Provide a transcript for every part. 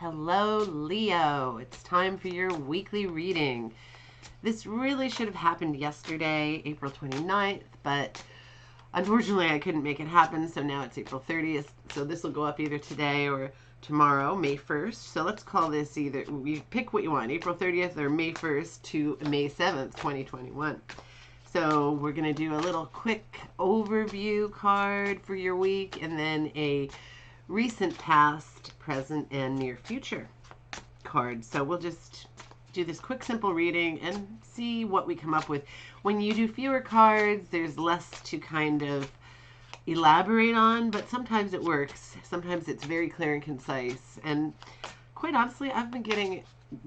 Hello, Leo. It's time for your weekly reading. This really should have happened yesterday, April 29th, but unfortunately I couldn't make it happen, so now it's April 30th. So this will go up either today or tomorrow, May 1st. So let's call this either, you pick what you want, April 30th or May 1st to May 7th, 2021. So we're going to do a little quick overview card for your week and then a recent, past, present, and near future cards. So we'll just do this quick, simple reading and see what we come up with. When you do fewer cards, there's less to kind of elaborate on, but sometimes it works. Sometimes it's very clear and concise. And quite honestly, I've been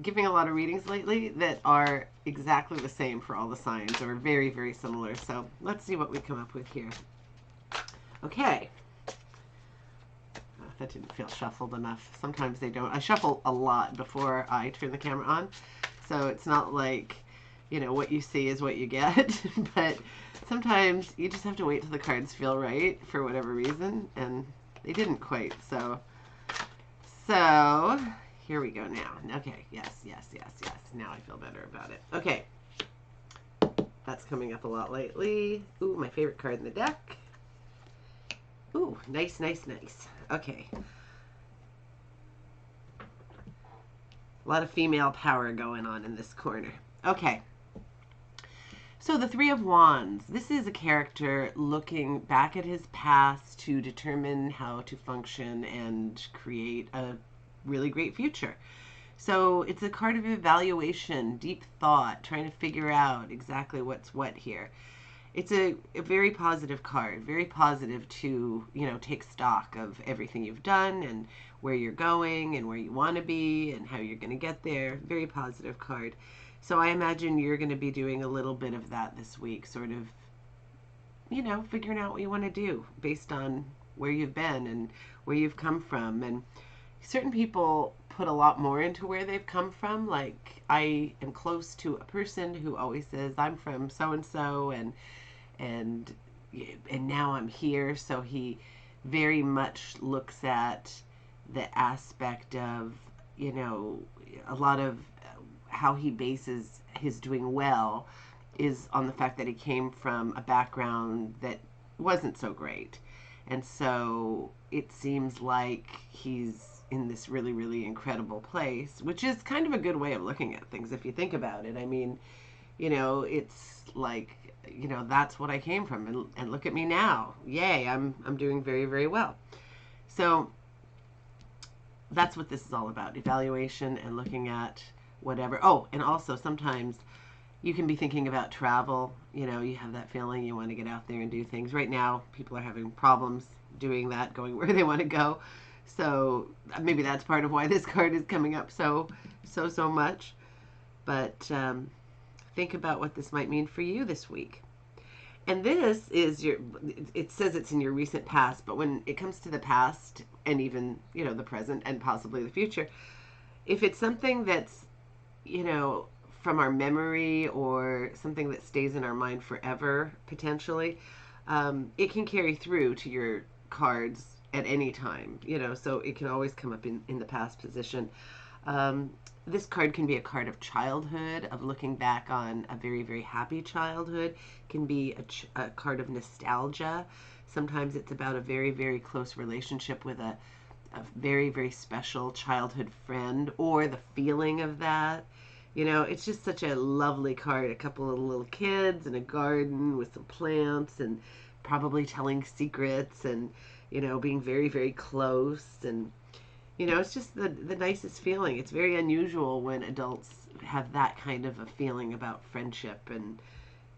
giving a lot of readings lately that are exactly the same for all the signs or very, very similar. So let's see what we come up with here. Okay. That didn't feel shuffled enough. Sometimes they don't. I shuffle a lot before I turn the camera on. So it's not like, what you see is what you get. But sometimes you just have to wait till the cards feel right for whatever reason. And they didn't quite. So here we go now. Okay. Yes. Now I feel better about it. Okay. That's coming up a lot lately. Ooh, my favorite card in the deck. Ooh, nice. Okay. A lot of female power going on in this corner. Okay. So the Three of Wands. This is a character looking back at his past to determine how to function and create a really great future. So it's a card of evaluation, deep thought, trying to figure out exactly what's what here. It's a very positive card, very positive to, take stock of everything you've done and where you're going and where you want to be and how you're going to get there. Very positive card. So I imagine you're going to be doing a little bit of that this week, sort of, figuring out what you want to do based on where you've been and where you've come from. And certain people put a lot more into where they've come from. Like, I am close to a person who always says, I'm from so-and-so, and now I'm here. So he very much looks at the aspect of, a lot of how he bases his doing well is on the fact that he came from a background that wasn't so great. And so it seems like he's in this really, really incredible place, which is kind of a good way of looking at things if you think about it. I mean, it's like, that's what I came from, and look at me now. Yay, I'm doing very, very well. So that's what this is all about, evaluation and looking at whatever. Oh, and also sometimes you can be thinking about travel. You have that feeling you want to get out there and do things. Right now, people are having problems doing that, going where they want to go. So maybe that's part of why this card is coming up so much. But think about what this might mean for you this week. And this is it says it's in your recent past, but when it comes to the past and even, the present and possibly the future, if it's something that's, from our memory or something that stays in our mind forever, potentially, it can carry through to your cards at any time, so it can always come up in the past position. This card can be a card of childhood, of looking back on a very, very happy childhood. It can be a card of nostalgia. Sometimes it's about a very, very close relationship with a very, very special childhood friend, or the feeling of that. It's just such a lovely card. A couple of little kids in a garden with some plants and probably telling secrets and, being very, very close. And it's just the nicest feeling. It's very unusual when adults have that kind of a feeling about friendship, and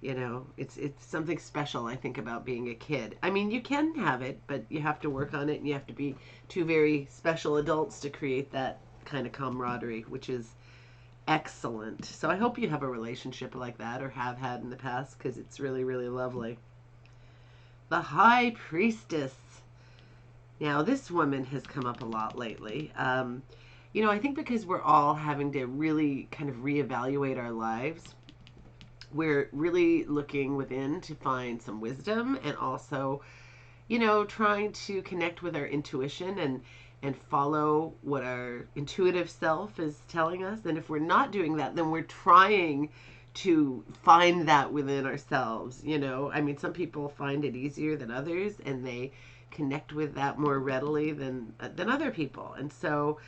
it's something special, I think, about being a kid. I mean, you can have it, but you have to work on it, and you have to be two very special adults to create that kind of camaraderie, which is excellent. So I hope you have a relationship like that, or have had in the past, because it's really, really lovely. The High Priestess. Now, this woman has come up a lot lately. I think because we're all having to really kind of reevaluate our lives, we're really looking within to find some wisdom, and also, trying to connect with our intuition and and follow what our intuitive self is telling us. And if we're not doing that, then we're trying to find that within ourselves. I mean, some people find it easier than others, and they connect with that more readily than other people. And so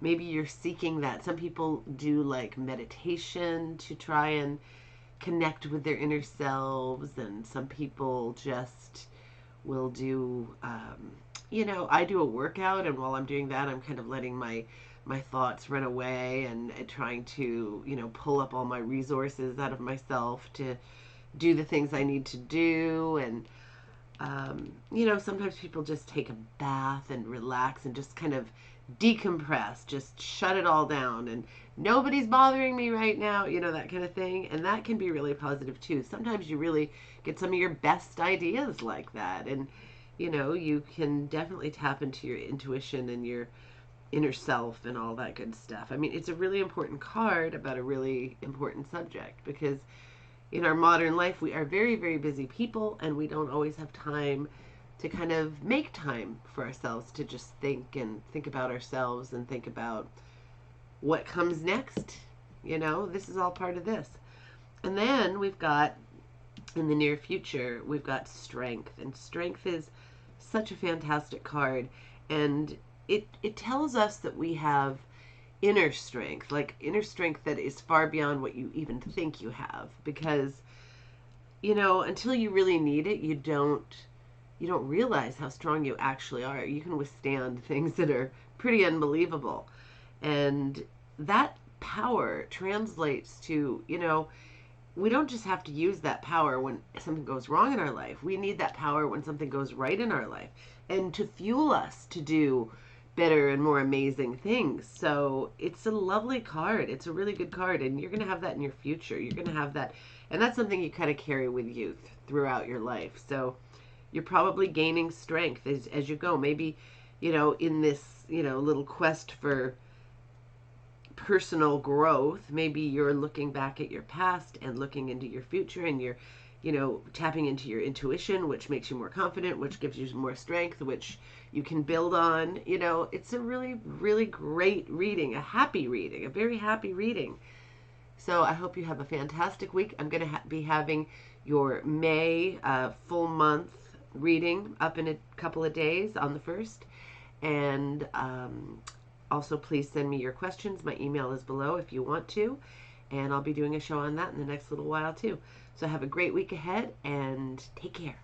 maybe you're seeking that. Some people do like meditation to try and connect with their inner selves, and some people just will do I do a workout, and while I'm doing that, I'm kind of letting my thoughts run away, and trying to pull up all my resources out of myself to do the things I need to do. And sometimes people just take a bath and relax and just kind of decompress, just shut it all down, and nobody's bothering me right now, that kind of thing. And that can be really positive too. Sometimes you really get some of your best ideas like that. And, you can definitely tap into your intuition and your inner self and all that good stuff. I mean, it's a really important card about a really important subject, because in our modern life, we are very, very busy people, and we don't always have time to kind of make time for ourselves to just think about ourselves and think about what comes next. This is all part of this. And then we've got, in the near future, we've got strength. And strength is such a fantastic card. And it tells us that we have inner strength, like inner strength that is far beyond what you even think you have. Because, until you really need it, you don't realize how strong you actually are. You can withstand things that are pretty unbelievable. And that power translates to, we don't just have to use that power when something goes wrong in our life. We need that power when something goes right in our life, and to fuel us to do better and more amazing things. So it's a lovely card. It's a really good card, and you're going to have that in your future. You're going to have that, and that's something you kind of carry with you throughout your life. So you're probably gaining strength as you go. Maybe, in this, little quest for personal growth, maybe you're looking back at your past and looking into your future, and you're, tapping into your intuition, which makes you more confident, which gives you more strength, which you can build on. It's a really, really great reading, a happy reading, a very happy reading. So I hope you have a fantastic week. I'm going to be having your May full month reading up in a couple of days on the 1st. And also, please send me your questions. My email is below if you want to. And I'll be doing a show on that in the next little while too. So have a great week ahead, and take care.